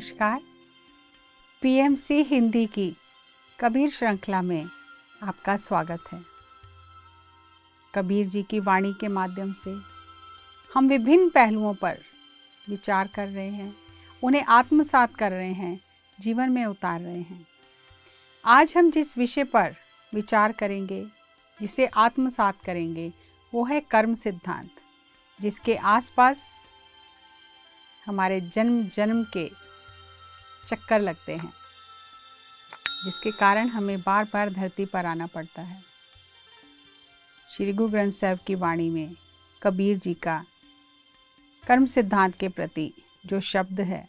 नमस्कार। पीएमसी हिंदी की कबीर श्रृंखला में आपका स्वागत है। कबीर जी की वाणी के माध्यम से हम विभिन्न पहलुओं पर विचार कर रहे हैं, उन्हें आत्मसात कर रहे हैं, जीवन में उतार रहे हैं। आज हम जिस विषय पर विचार करेंगे, जिसे आत्मसात करेंगे, वो है कर्म सिद्धांत, जिसके आसपास हमारे जन्म जन्म के चक्कर लगते हैं, जिसके कारण हमें बार बार धरती पर आना पड़ता है। श्री गुरु ग्रंथ साहिब की वाणी में कबीर जी का कर्म सिद्धांत के प्रति जो शब्द है,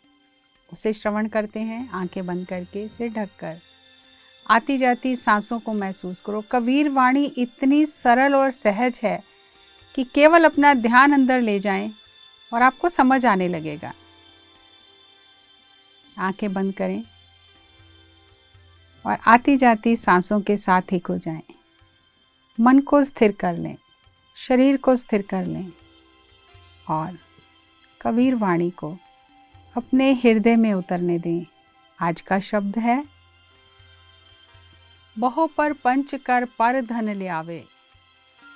उसे श्रवण करते हैं। आंखें बंद करके, सिर ढककर आती जाती सांसों को महसूस करो। कबीर वाणी इतनी सरल और सहज है कि केवल अपना ध्यान अंदर ले जाएं और आपको समझ आने लगेगा। आंखें बंद करें और आती जाती सांसों के साथ ही खो जाएं। मन को स्थिर कर लें, शरीर को स्थिर कर लें और कबीर वाणी को अपने हृदय में उतरने दें। आज का शब्द है, बहु पर पंच कर पर धन ले आवे,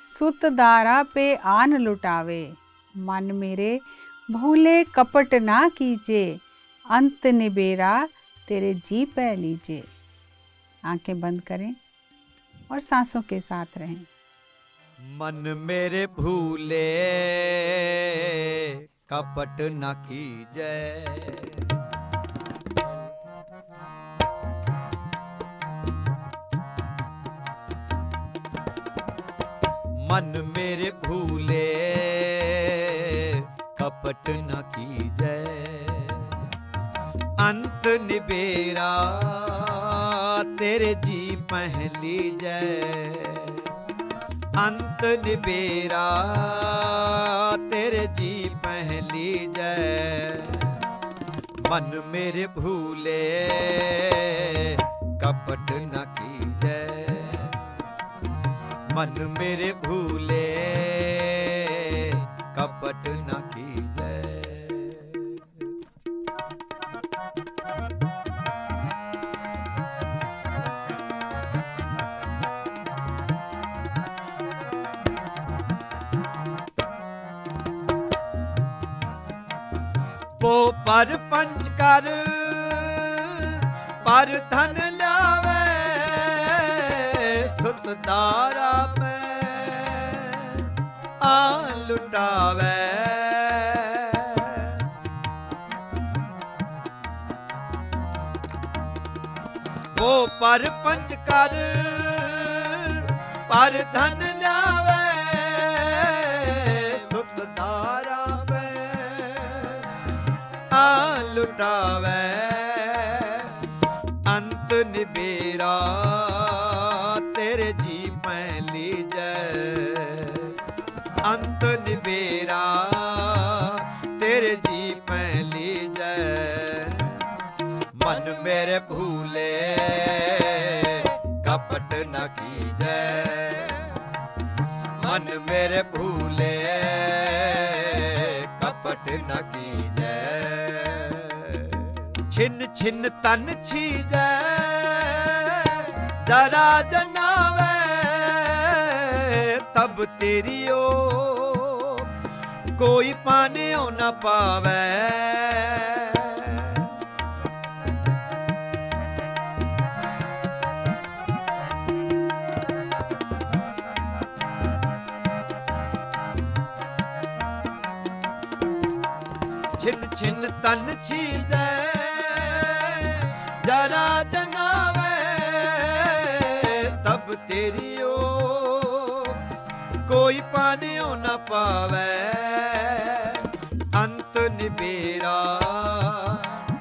सुत दारा पे आन लुटावे, मन मेरे भूले कपट ना कीजे, अंत निबेरा तेरे जी पै लीजे। आंखें बंद करें और सांसों के साथ रहें। मन मेरे भूले कपट न कीजे, मन मेरे भूले कपट न कीजे, अंत निबेरा तेरे जी पहली जय, अंत निबेरा तेरे जी पहली जय। मन मेरे भूले कपट न कीजे, मन मेरे भूले कपट न कीजे। वो पर पंच कर पर धन लावे, सुत दारा में आ लुटावे, वो पर पंच कर पर धन लावे, सुत दारा में आ लुटावे, अंत निबेरा तेरे जी पहली जय, अंत निबेरा तेरे जी पहली जय। मन मेरे भूले कपट न कीजे, मन मेरे भूले कपट न कीजे, छिन छिन तन छीजे, जरा जनावे तब तेरी ओ कोई पाने ओ न पावे, छिन छिन तन छीजे, जरा जनावे तब तेरी ओ कोई पाने ओ न पावे, अंत निबेरा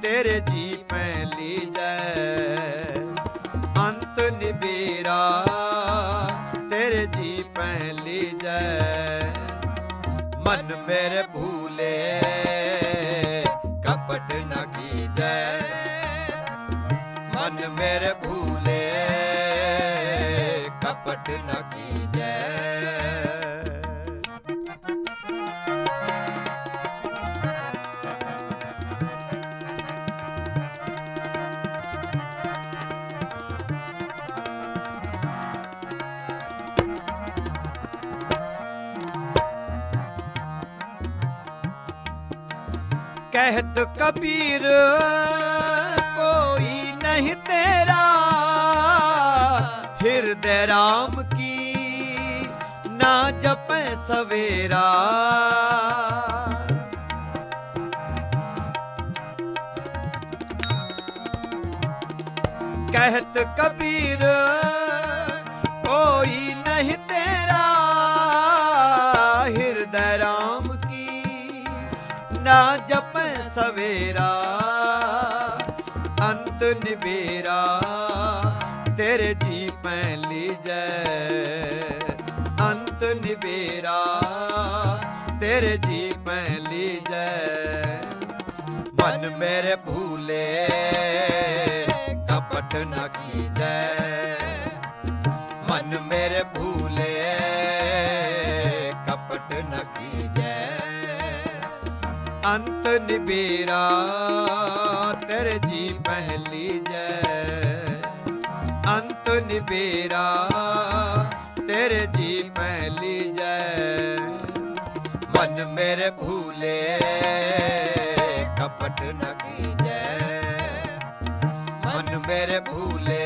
तेरे जी पहली जय, अंत निबेरा तेरे जी पहली जय। मन मेरे भूले कपट न कीजे, मन मेरे भूले कपट न कीजे। कहत कबीर कोई नहीं तेरा, हृदय राम की ना जपे सवेरा। कहत कबीर कोई नहीं तेरा, हृदय राम की ना जपे सवेरा। अंत निबेरा तेरे जी पैली जय, अंत निबेरा तेरे जी पैली जय। मन मेरे भूले कपट न कीजै, मन मेरे भूले कपट न कीजै। अंत निबेरा तेरे जी पहली जय, अंत निबेरा तेरे जी पहली जय। मन मेरे भूले कपट न कीजै, मन मेरे भूले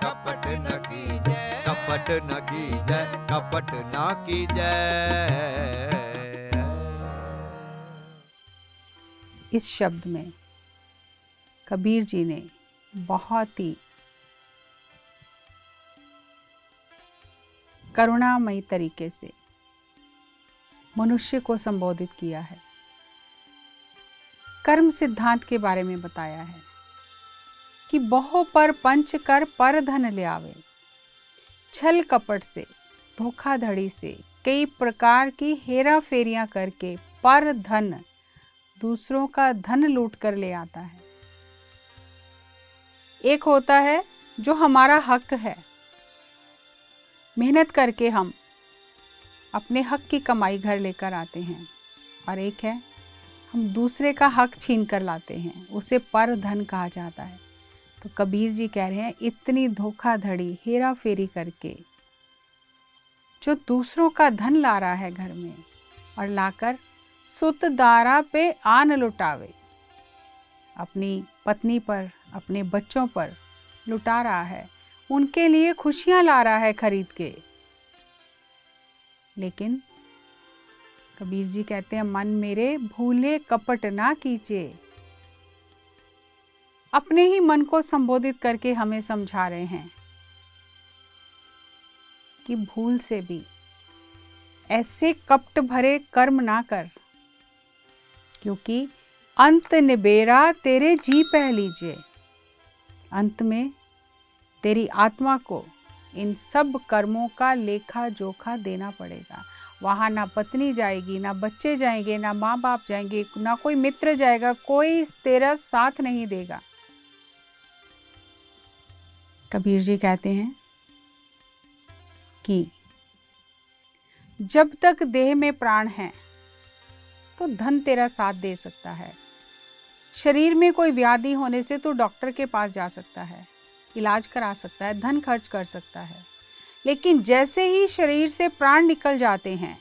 कपट न कीजै, कपट न कीजै, कपट न कीजै। इस शब्द में कबीर जी ने बहुत ही करुणामयी तरीके से मनुष्य को संबोधित किया है, कर्म सिद्धांत के बारे में बताया है कि बहु पर पंच कर पर धन ले आवे। छल कपट से, धोखाधड़ी से, कई प्रकार की हेरा फेरियां करके पर धन, दूसरों का धन लूट कर ले आता है। एक होता है जो हमारा हक है, मेहनत करके हम अपने हक की कमाई घर लेकर आते हैं, और एक है हम दूसरे का हक छीन कर लाते हैं, उसे पर धन कहा जाता है। तो कबीर जी कह रहे हैं इतनी धोखाधड़ी हेरा फेरी करके जो दूसरों का धन ला रहा है घर में और लाकर सुत दारा पे आन लुटावे, अपनी पत्नी पर, अपने बच्चों पर लुटा रहा है, उनके लिए खुशियां ला रहा है खरीद के। लेकिन कबीर जी कहते हैं मन मेरे भूले कपट ना कीजिए। अपने ही मन को संबोधित करके हमें समझा रहे हैं कि भूल से भी ऐसे कपट भरे कर्म ना कर, क्योंकि अंत निबेरा तेरे जी पह लीजिए। अंत में तेरी आत्मा को इन सब कर्मों का लेखा जोखा देना पड़ेगा। वहाँ ना पत्नी जाएगी, ना बच्चे जाएंगे, ना माँ बाप जाएंगे, ना कोई मित्र जाएगा, कोई तेरा साथ नहीं देगा। कबीर जी कहते हैं कि जब तक देह में प्राण है तो धन तेरा साथ दे सकता है। शरीर में कोई व्याधि होने से तो डॉक्टर के पास जा सकता है, इलाज करा सकता है, धन खर्च कर सकता है। लेकिन जैसे ही शरीर से प्राण निकल जाते हैं,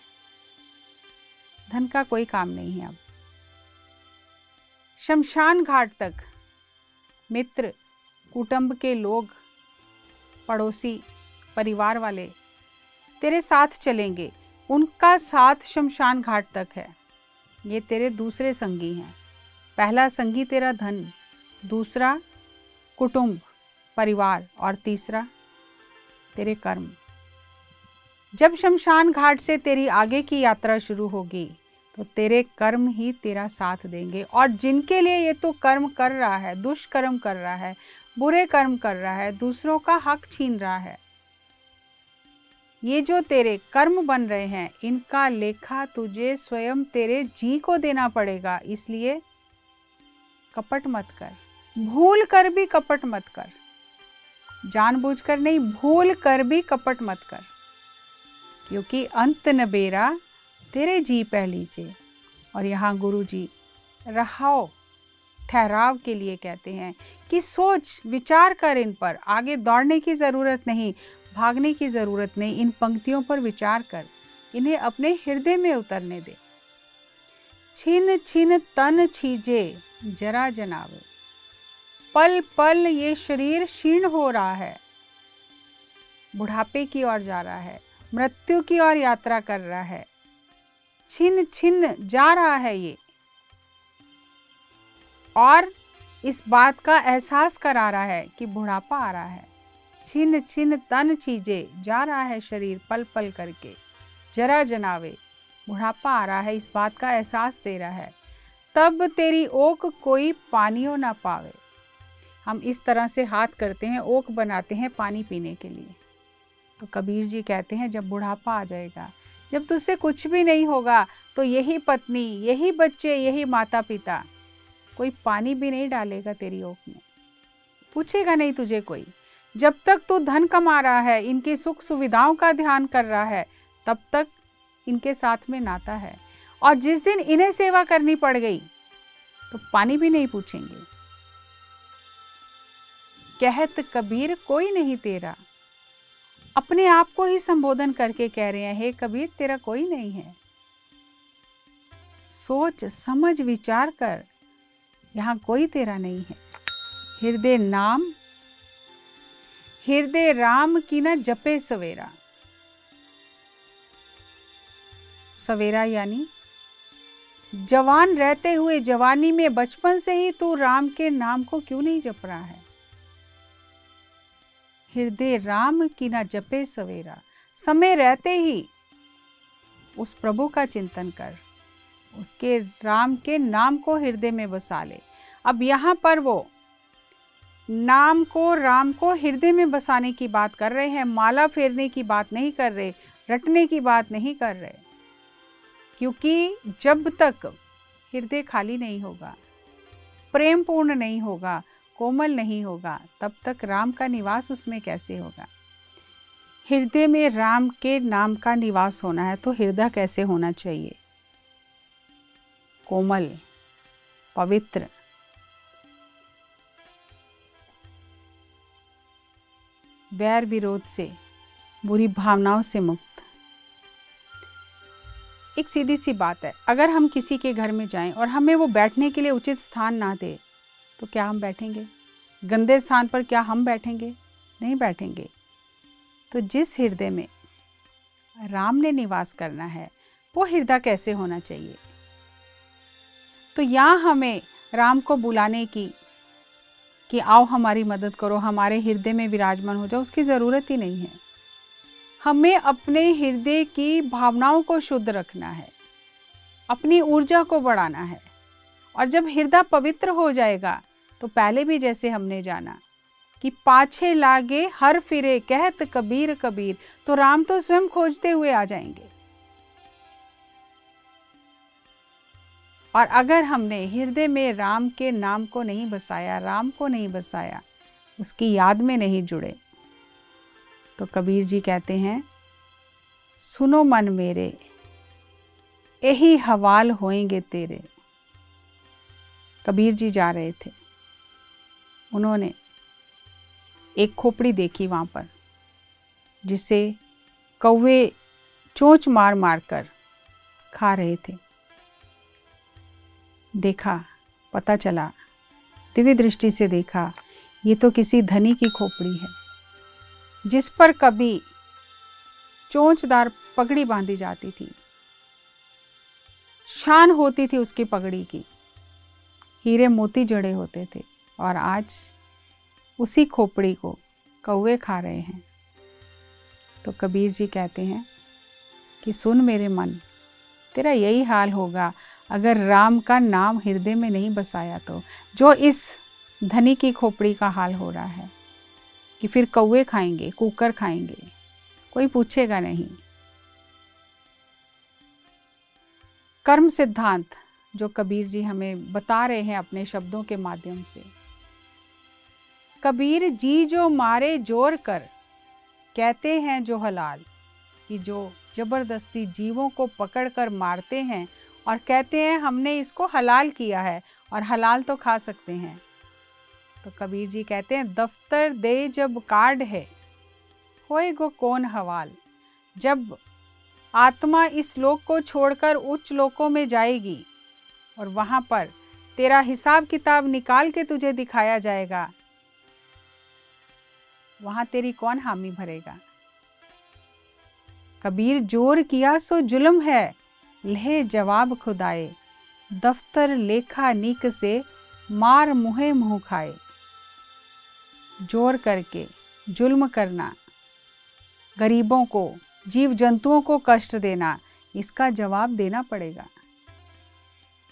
धन का कोई काम नहीं है। अब शमशान घाट तक मित्र, कुटुंब के लोग, पड़ोसी, परिवार वाले तेरे साथ चलेंगे, उनका साथ शमशान घाट तक है। ये तेरे दूसरे संगी हैं। पहला संगी तेरा धन, दूसरा कुटुंब, परिवार, और तीसरा तेरे कर्म। जब शमशान घाट से तेरी आगे की यात्रा शुरू होगी तो तेरे कर्म ही तेरा साथ देंगे। और जिनके लिए ये तो कर्म कर रहा है, दुष्कर्म कर रहा है, बुरे कर्म कर रहा है, दूसरों का हक छीन रहा है, ये जो तेरे कर्म बन रहे हैं, इनका लेखा तुझे स्वयं तेरे जी को देना पड़ेगा। इसलिए कपट मत कर, भूल कर भी कपट मत कर, जानबूझकर नहीं, भूल कर भी कपट मत कर, क्योंकि अंत नबेरा तेरे जी पह लीजिए। और यहाँ गुरु जी रहाओ, ठहराव के लिए कहते हैं कि सोच विचार कर इन पर। आगे दौड़ने की ज़रूरत नहीं, भागने की ज़रूरत नहीं। इन पंक्तियों पर विचार कर, इन्हें अपने हृदय में उतरने दे। छिन छिन तन छीजे जरा जनावे। पल पल ये शरीर क्षीण हो रहा है, बुढ़ापे की ओर जा रहा है, मृत्यु की ओर यात्रा कर रहा है। छिन छिन जा रहा है ये, और इस बात का एहसास करा रहा है कि बुढ़ापा आ रहा है। छिन छिन तन छीजे, जा रहा है शरीर पल पल करके, जरा जनावे, बुढ़ापा आ रहा है, इस बात का एहसास दे रहा है। तब तेरी ओक कोई पानियों ना पावे। हम इस तरह से हाथ करते हैं, ओक बनाते हैं पानी पीने के लिए। तो कबीर जी कहते हैं जब बुढ़ापा आ जाएगा, जब तुझसे कुछ भी नहीं होगा, तो यही पत्नी, यही बच्चे, यही माता पिता, कोई पानी भी नहीं डालेगा तेरी ओक में, पूछेगा नहीं तुझे कोई। जब तक तू धन कमा रहा है, इनकी सुख सुविधाओं का ध्यान कर रहा है, तब तक इनके साथ में नाता है। और जिस दिन इन्हें सेवा करनी पड़ गई तो पानी भी नहीं पूछेंगे। कहत कबीर कोई नहीं तेरा, अपने आप को ही संबोधन करके कह रहे हैं, हे कबीर तेरा कोई नहीं है। सोच समझ विचार कर, यहाँ कोई तेरा नहीं है। हृदय राम की न जपे सवेरा। सवेरा यानी जवान रहते हुए, जवानी में बचपन से ही तू राम के नाम को क्यों नहीं जप रहा है। हृदय राम की न जपे सवेरा, समय रहते ही उस प्रभु का चिंतन कर, उसके राम के नाम को हृदय में बसा ले। अब यहाँ पर वो नाम को, राम को हृदय में बसाने की बात कर रहे हैं, माला फेरने की बात नहीं कर रहे, रटने की बात नहीं कर रहे। क्योंकि जब तक हृदय खाली नहीं होगा, प्रेम पूर्ण नहीं होगा, कोमल नहीं होगा, तब तक राम का निवास उसमें कैसे होगा। हृदय में राम के नाम का निवास होना है तो हृदय कैसे होना चाहिए, कोमल, पवित्र। बैर विरोध से, बुरी भावनाओं से मुक्त। एक सीधी सी बात है, अगर हम किसी के घर में जाएं और हमें वो बैठने के लिए उचित स्थान ना दे, तो क्या हम बैठेंगे? गंदे स्थान पर क्या हम बैठेंगे? नहीं बैठेंगे। तो जिस हृदय में राम ने निवास करना है, वो हृदय कैसे होना चाहिए। तो यहाँ हमें राम को बुलाने की, कि आओ हमारी मदद करो, हमारे हृदय में विराजमान हो जाओ, उसकी ज़रूरत ही नहीं है। हमें अपने हृदय की भावनाओं को शुद्ध रखना है, अपनी ऊर्जा को बढ़ाना है। और जब हृदय पवित्र हो जाएगा, तो पहले भी जैसे हमने जाना कि पाछे लागे हर फिरे कहत कबीर कबीर, तो राम तो स्वयं खोजते हुए आ जाएंगे। और अगर हमने हृदय में राम के नाम को नहीं बसाया, राम को नहीं बसाया, उसकी याद में नहीं जुड़े, तो कबीर जी कहते हैं, सुनो मन मेरे, यही हवाल होएंगे तेरे। कबीर जी जा रहे थे, उन्होंने एक खोपड़ी देखी वहाँ पर, जिसे कौवे चोंच मार मार कर खा रहे थे। देखा, पता चला, दिव्य दृष्टि से देखा, ये तो किसी धनी की खोपड़ी है, जिस पर कभी चोंचदार पगड़ी बांधी जाती थी, शान होती थी उसकी पगड़ी की, हीरे मोती जड़े होते थे, और आज उसी खोपड़ी को कौवे खा रहे हैं। तो कबीर जी कहते हैं कि सुन मेरे मन, तेरा यही हाल होगा अगर राम का नाम हृदय में नहीं बसाया तो, जो इस धनी की खोपड़ी का हाल हो रहा है कि फिर कौवे खाएंगे, कुकर खाएंगे, कोई पूछेगा नहीं। कर्म सिद्धांत जो कबीर जी हमें बता रहे हैं अपने शब्दों के माध्यम से, कबीर जी जो मारे जोर कर, कहते हैं जो हलाल, कि जो जबरदस्ती जीवों को पकड़कर मारते हैं और कहते हैं हमने इसको हलाल किया है और हलाल तो खा सकते हैं। तो कबीर जी कहते हैं, दफ्तर दे जब कार्ड है, होए गो कौन हवाल। जब आत्मा इस लोक को छोड़कर उच्च लोकों में जाएगी, और वहाँ पर तेरा हिसाब किताब निकाल के तुझे दिखाया जाएगा, वहाँ तेरी कौन हामी भरेगा। कबीर जोर किया सो जुल्म है, लहे जवाब खुदाए, दफ्तर लेखा नीक से मार मुहे मुँह खाए। जोर करके जुल्म करना, गरीबों को, जीव जंतुओं को कष्ट देना, इसका जवाब देना पड़ेगा।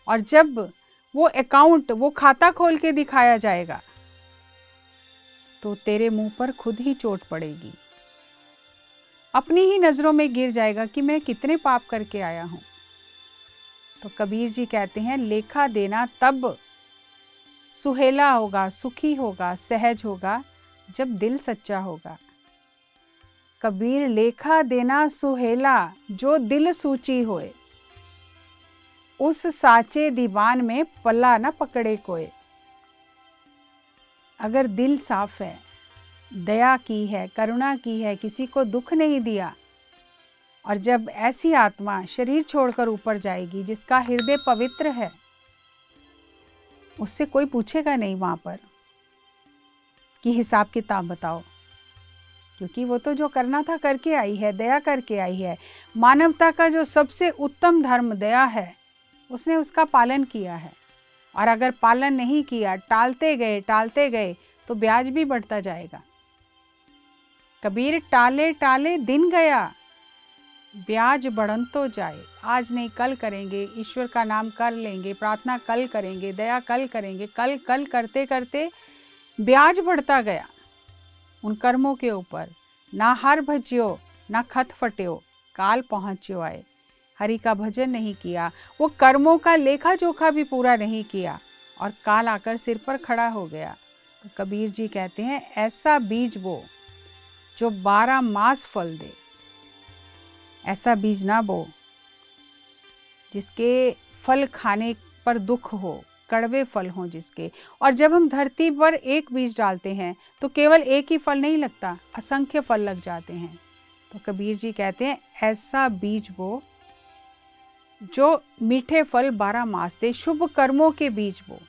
और जब वो अकाउंट, वो खाता खोल के दिखाया जाएगा तो तेरे मुंह पर खुद ही चोट पड़ेगी। अपनी ही नजरों में गिर जाएगा कि मैं कितने पाप करके आया हूं। तो कबीर जी कहते हैं लेखा देना तब सुहेला होगा, सुखी होगा, सहज होगा जब दिल सच्चा होगा। कबीर लेखा देना सुहेला जो दिल सूची होए, उस साचे दीवान में पल्ला न पकड़े कोई। अगर दिल साफ है, दया की है, करुणा की है, किसी को दुख नहीं दिया, और जब ऐसी आत्मा शरीर छोड़कर ऊपर जाएगी जिसका हृदय पवित्र है, उससे कोई पूछेगा नहीं वहाँ पर कि हिसाब किताब बताओ, क्योंकि वो तो जो करना था करके आई है, दया करके आई है। मानवता का जो सबसे उत्तम धर्म दया है, उसने उसका पालन किया है। और अगर पालन नहीं किया, टालते गए तो ब्याज भी बढ़ता जाएगा। कबीर टाले टाले दिन गया, ब्याज बढ़न तो जाए। आज नहीं कल करेंगे, ईश्वर का नाम कर लेंगे, प्रार्थना कल करेंगे, दया कल करेंगे, कल कल करते करते ब्याज बढ़ता गया उन कर्मों के ऊपर। ना हर भजियो ना खत फटियो, काल पहुँच्यो आए। हरि का भजन नहीं किया, वो कर्मों का लेखा जोखा भी पूरा नहीं किया, और काल आकर सिर पर खड़ा हो गया। तो कबीर जी कहते हैं ऐसा बीज बो जो 12 मास फल दे। ऐसा बीज ना बो जिसके फल खाने पर दुख हो, कड़वे फल हों जिसके। और जब हम धरती पर एक बीज डालते हैं तो केवल एक ही फल नहीं लगता, असंख्य फल लग जाते हैं। तो कबीर जी कहते हैं ऐसा बीज बो जो मीठे फल 12 मास दे, शुभ कर्मों के बीज बो।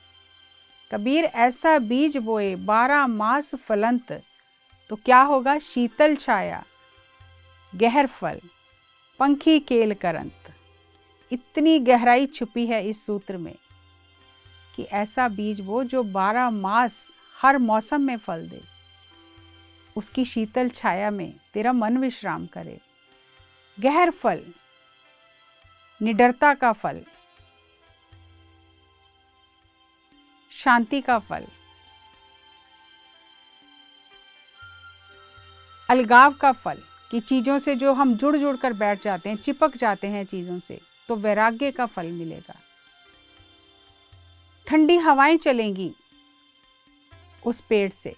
कबीर ऐसा बीज बोए 12 मास फलंत, तो क्या होगा? शीतल छाया, गहर फल, पंखी केल करंत। इतनी गहराई छुपी है इस सूत्र में कि ऐसा बीज बो जो 12 मास हर मौसम में फल दे, उसकी शीतल छाया में तेरा मन विश्राम करे। गहर फल, निडरता का फल, शांति का फल, अलगाव का फल, कि चीज़ों से जो हम जुड़ जुड़ कर बैठ जाते हैं, चिपक जाते हैं चीज़ों से, तो वैराग्य का फल मिलेगा। ठंडी हवाएं चलेंगी उस पेड़ से,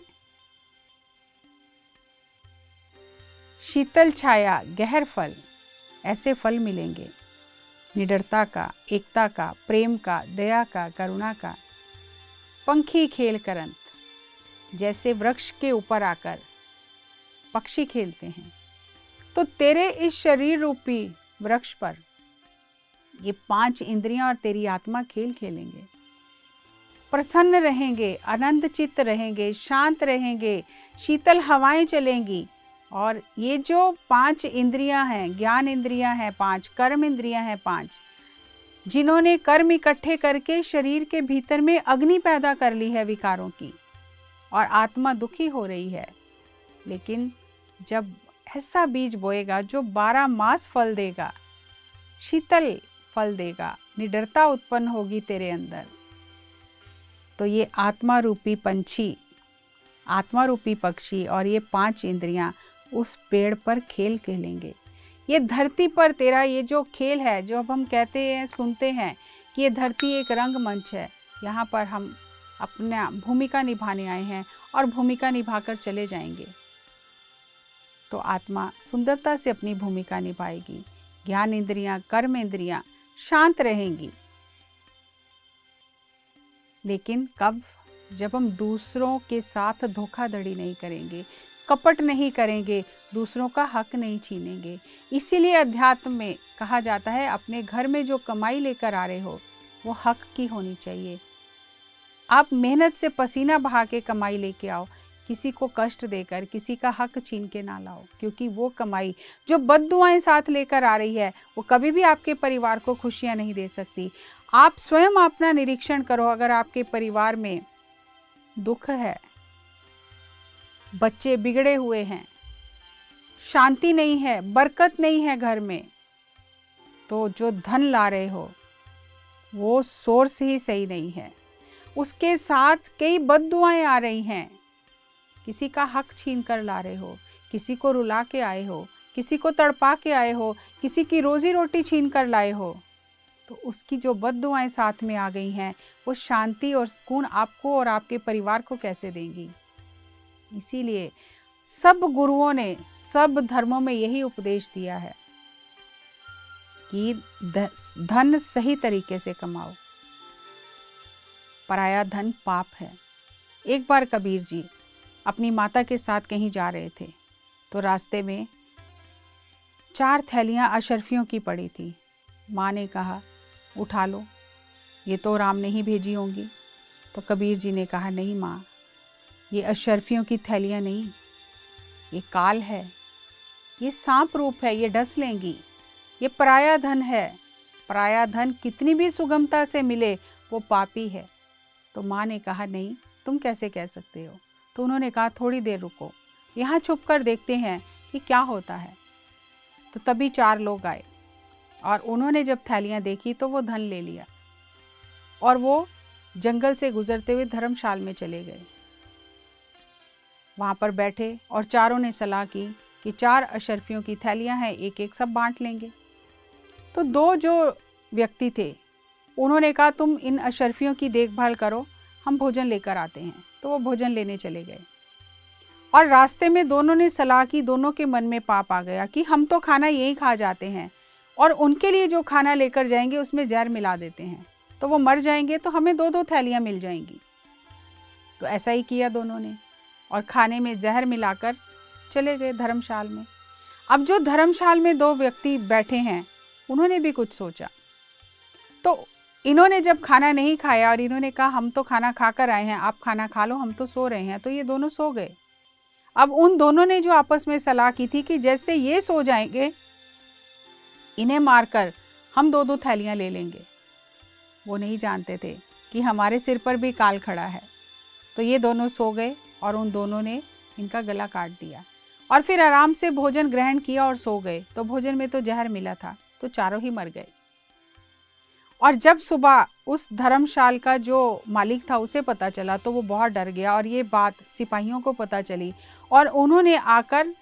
शीतल छाया, गहर फल, ऐसे फल मिलेंगे। निडरता का, एकता का, प्रेम का, दया का, करुणा का। पंखी खेल करंत, जैसे वृक्ष के ऊपर आकर पक्षी खेलते हैं, तो तेरे इस शरीर रूपी वृक्ष पर ये 5 इंद्रियां और तेरी आत्मा खेल खेलेंगे। प्रसन्न रहेंगे, आनंद चित्त रहेंगे, शांत रहेंगे, शीतल हवाएं चलेंगी। और ये जो 5 इंद्रियां हैं, ज्ञान इंद्रियां हैं 5, कर्म इंद्रियां हैं 5, जिन्होंने कर्म इकट्ठे करके शरीर के भीतर में अग्नि पैदा कर ली है विकारों की, और आत्मा दुखी हो रही है। लेकिन जब ऐसा बीज बोएगा जो 12 मास फल देगा, शीतल फल देगा, निडरता उत्पन्न होगी तेरे अंदर, तो ये आत्मा रूपी पंछी, आत्मा रूपी पक्षी और ये 5 इंद्रियां उस पेड़ पर खेल खेलेंगे। ये धरती पर तेरा ये जो खेल है, जो अब हम कहते हैं, सुनते हैं कि ये धरती एक रंगमंच है, यहाँ पर हम अपना भूमिका निभाने आए हैं और भूमिका निभाकर चले जाएंगे। तो आत्मा सुंदरता से अपनी भूमिका निभाएगी, ज्ञान इंद्रियां, कर्म इंद्रियां शांत रहेंगी। लेकिन कब? जब हम दूसरों के साथ धोखाधड़ी नहीं करेंगे, कपट नहीं करेंगे, दूसरों का हक नहीं छीनेंगे। इसीलिए अध्यात्म में कहा जाता है अपने घर में जो कमाई लेकर आ रहे हो वो हक की होनी चाहिए। आप मेहनत से पसीना बहा के कमाई लेके आओ, किसी को कष्ट देकर किसी का हक छीन के ना लाओ, क्योंकि वो कमाई जो बद्दुआएं साथ लेकर आ रही है वो कभी भी आपके परिवार को खुशियां नहीं दे सकती। आप स्वयं अपना निरीक्षण करो, अगर आपके परिवार में दुख है, बच्चे बिगड़े हुए हैं, शांति नहीं है, बरकत नहीं है घर में, तो जो धन ला रहे हो वो सोर्स ही सही नहीं है। उसके साथ कई बद्दुआएं आ रही हैं। किसी का हक छीन कर ला रहे हो, किसी को रुला के आए हो, किसी को तड़पा के आए हो, किसी की रोजी रोटी छीन कर लाए हो, तो उसकी जो बद्दुआएं साथ में आ गई हैं वो शांति और सुकून आपको और आपके परिवार को कैसे देंगी। इसीलिए सब गुरुओं ने सब धर्मों में यही उपदेश दिया है कि धन सही तरीके से कमाओ, पराया धन पाप है। एक बार कबीर जी अपनी माता के साथ कहीं जा रहे थे, तो रास्ते में 4 थैलियां अशर्फियों की पड़ी थी। माँ ने कहा उठा लो, ये तो राम ने ही भेजी होंगी। तो कबीर जी ने कहा नहीं माँ, ये अशर्फियों की थैलियां नहीं, ये काल है, ये सांप रूप है, ये डस लेंगी, ये पराया धन है। पराया धन कितनी भी सुगमता से मिले वो पापी है। तो माँ ने कहा नहीं, तुम कैसे कह सकते हो। तो उन्होंने कहा थोड़ी देर रुको, यहाँ छुप कर देखते हैं कि क्या होता है। तो तभी 4 लोग आए और उन्होंने जब थैलियाँ देखी तो वो धन ले लिया और वो जंगल से गुजरते हुए धर्मशाल में चले गए। वहाँ पर बैठे और चारों ने सलाह की कि 4 अशर्फियों की थैलियाँ हैं, एक एक सब बांट लेंगे। तो 2 जो व्यक्ति थे उन्होंने कहा तुम इन अशर्फियों की देखभाल करो, हम भोजन लेकर आते हैं। तो वो भोजन लेने चले गए और रास्ते में दोनों ने सलाह की, दोनों के मन में पाप आ गया कि हम तो खाना यहीं खा जाते हैं और उनके लिए जो खाना लेकर जाएंगे उसमें जहर मिला देते हैं, तो वो मर जाएंगे, तो हमें 2-2 थैलियाँ मिल जाएंगी। तो ऐसा ही किया दोनों ने और खाने में जहर मिलाकर चले गए धर्मशाल में। अब जो धर्मशाल में 2 व्यक्ति बैठे हैं उन्होंने भी कुछ सोचा। तो इन्होंने जब खाना नहीं खाया और इन्होंने कहा हम तो खाना खाकर आए हैं, आप खाना खा लो, हम तो सो रहे हैं, तो ये दोनों सो गए। अब उन दोनों ने जो आपस में सलाह की थी कि जैसे ये सो जाएंगे इन्हें मारकर हम 2-2 थैलियाँ ले लेंगे, वो नहीं जानते थे कि हमारे सिर पर भी काल खड़ा है। तो ये दोनों सो गए और उन दोनों ने इनका गला काट दिया और फिर आराम से भोजन ग्रहण किया और सो गए। तो भोजन में तो जहर मिला था, तो चारों ही मर गए। और जब सुबह उस धर्मशाल का जो मालिक था उसे पता चला तो वो बहुत डर गया और ये बात सिपाहियों को पता चली और उन्होंने आकर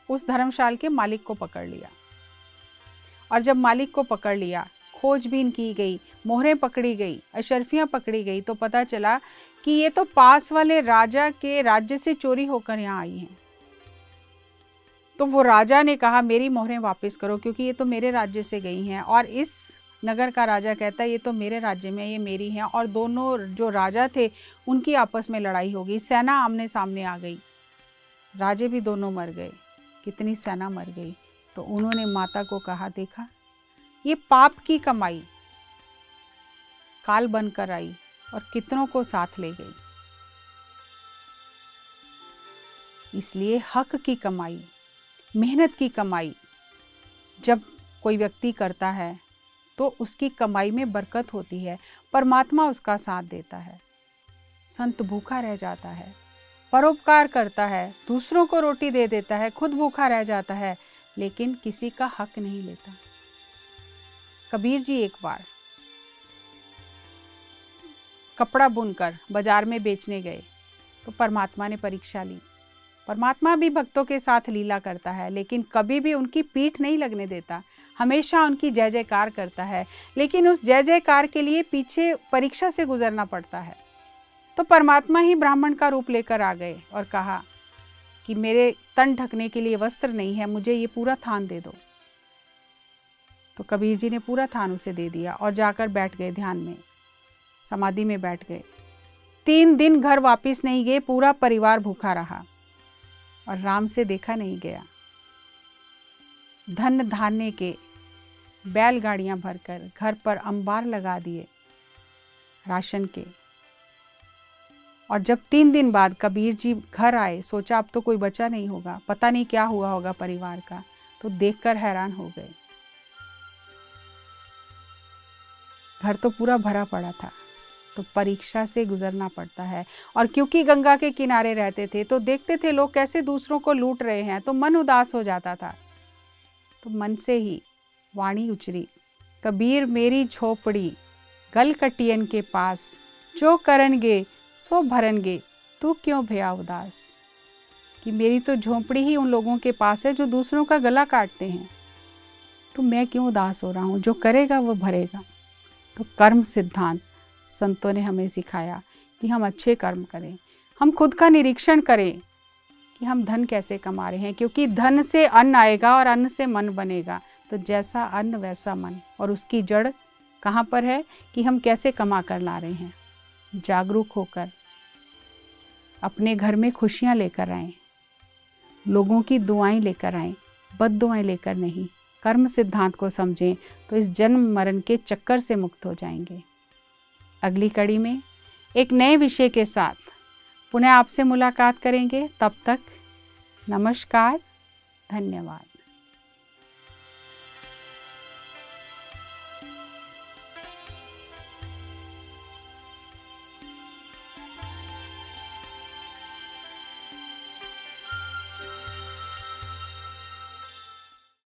उस धर्मशाल के मालिक को पकड़ लिया। और जब मालिक को पकड़ लिया, खोजबीन की गई, मोहरें पकड़ी गई, अशर्फियाँ पकड़ी गई, तो पता चला कि ये तो पास वाले राजा के राज्य से चोरी होकर यहाँ आई हैं। तो वो राजा ने कहा मेरी मोहरें वापस करो, क्योंकि ये तो मेरे राज्य से गई हैं। और इस नगर का राजा कहता है ये तो मेरे राज्य में, ये मेरी हैं। और दोनों जो राजा थे उनकी आपस में लड़ाई हो गई, सेना आमने सामने आ गई, राजे भी दोनों मर गए, कितनी सेना मर गई। तो उन्होंने माता को कहा देखा ये पाप की कमाई काल बनकर आई और कितनों को साथ ले गई। इसलिए हक की कमाई, मेहनत की कमाई जब कोई व्यक्ति करता है तो उसकी कमाई में बरकत होती है, परमात्मा उसका साथ देता है। संत भूखा रह जाता है, परोपकार करता है, दूसरों को रोटी दे देता है, खुद भूखा रह जाता है, लेकिन किसी का हक नहीं लेता। कबीर जी एक बार कपड़ा बुनकर बाजार में बेचने गए तो परमात्मा ने परीक्षा ली। परमात्मा भी भक्तों के साथ लीला करता है, लेकिन कभी भी उनकी पीठ नहीं लगने देता, हमेशा उनकी जय जयकार करता है। लेकिन उस जय जयकार के लिए पीछे परीक्षा से गुजरना पड़ता है। तो परमात्मा ही ब्राह्मण का रूप लेकर आ गए और कहा कि मेरे तन ढकने के लिए वस्त्र नहीं है, मुझे ये पूरा थान दे दो। तो कबीर जी ने पूरा थान उसे दे दिया और जाकर बैठ गए, ध्यान में, समाधि में बैठ गए। 3 दिन घर वापस नहीं गए, पूरा परिवार भूखा रहा और राम से देखा नहीं गया। धन धान्य के बैलगाड़ियां भरकर घर पर अंबार लगा दिए राशन के। और जब 3 दिन बाद कबीर जी घर आए, सोचा अब तो कोई बचा नहीं होगा, पता नहीं क्या हुआ होगा परिवार का, तो देखकर हैरान हो गए। घर तो पूरा भरा पड़ा था। तो परीक्षा से गुजरना पड़ता है। और क्योंकि गंगा के किनारे रहते थे तो देखते थे लोग कैसे दूसरों को लूट रहे हैं, तो मन उदास हो जाता था। तो मन से ही वाणी उचरी, कबीर मेरी झोपड़ी गल कटियन के पास, जो करनगे सो भरनगे, तू क्यों भया उदास। कि मेरी तो झोपड़ी ही उन लोगों के पास है जो दूसरों का गला काटते हैं, तो मैं क्यों उदास हो रहा हूँ, जो करेगा वो भरेगा। तो कर्म सिद्धांत संतों ने हमें सिखाया कि हम अच्छे कर्म करें, हम खुद का निरीक्षण करें कि हम धन कैसे कमा रहे हैं, क्योंकि धन से अन्न आएगा और अन्न से मन बनेगा। तो जैसा अन्न वैसा मन, और उसकी जड़ कहाँ पर है कि हम कैसे कमा कर ला रहे हैं। जागरूक होकर अपने घर में खुशियाँ लेकर आएं, लोगों की दुआएं लेकर आएं, बद दुआएं लेकर नहीं। कर्म सिद्धांत को समझें तो इस जन्म मरण के चक्कर से मुक्त हो जाएंगे। अगली कड़ी में एक नए विषय के साथ पुनः आपसे मुलाकात करेंगे। तब तक नमस्कार, धन्यवाद।